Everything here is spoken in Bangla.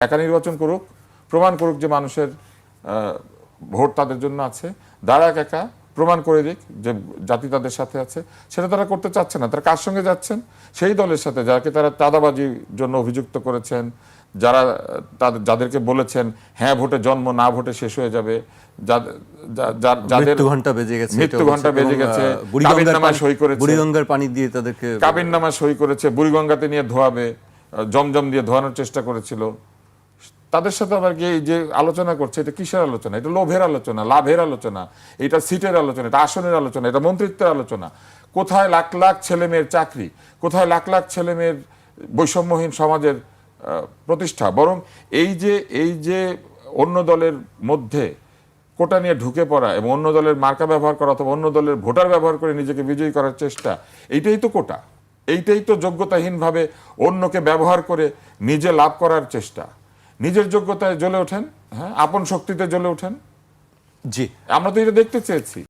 একা নির্বাচন করুক, প্রমাণ করুক যে মানুষের ভোট তাদের জন্য আছে। দাঁড়াক একা, প্রমাণ করে দিক যে জাতি তাদের সাথে আছে। সেটা তারা করতে চাচ্ছে না। তারা কার সঙ্গে যাচ্ছেন? সেই দলের সাথে যাকে তারা চাঁদাবাজির জন্য অভিযুক্ত করেছেন, যাদেরকে বলেছেন হ্যাঁ ভোটে জন্ম, না ভোটে শেষ হয়ে যাবে, যাদের মৃত্যু ঘন্টা বেজে গেছে, কাবিননামা সই করেছে, বুড়িগঙ্গার পানি দিয়ে তাদেরকে কাবিননামা সই করেছে, বুড়িগঙ্গাতে নিয়ে ধোয়াবে, জমজম দিয়ে ধোয়ানোর চেষ্টা করেছিল। তাদের সাথে আবার কি যে আলোচনা করছে, এটা কিসের আলোচনা? এটা লোভের আলোচনা, লাভের আলোচনা, এটা সিটের আলোচনা, এটা আসনের আলোচনা, এটা মন্ত্রিত্বের আলোচনা। কোথায় লাখ লাখ ছেলে মেয়ের চাকরি, কোথায় লাখ লাখ ছেলে মেয়ের বৈষম্যহীন সমাজের প্রতিষ্ঠা? বরং এই যে অন্য দলের মধ্যে কোটা নিয়ে ঢুকে পড়া এবং অন্য দলের মার্কা ব্যবহার করা অথবা অন্য দলের ভোটার ব্যবহার করে নিজেকে বিজয়ী করার চেষ্টা, এইটাই তো কোটা। এইটাই তো যোগ্যতাহীনভাবে অন্যকে ব্যবহার করে নিজে লাভ করার চেষ্টা। নিজের যোগ্যতায় জ্বলে ওঠেন, হ্যাঁ, আপন শক্তিতে জ্বলে ওঠেন। জি, আমরা তো এটা দেখতে চেয়েছি।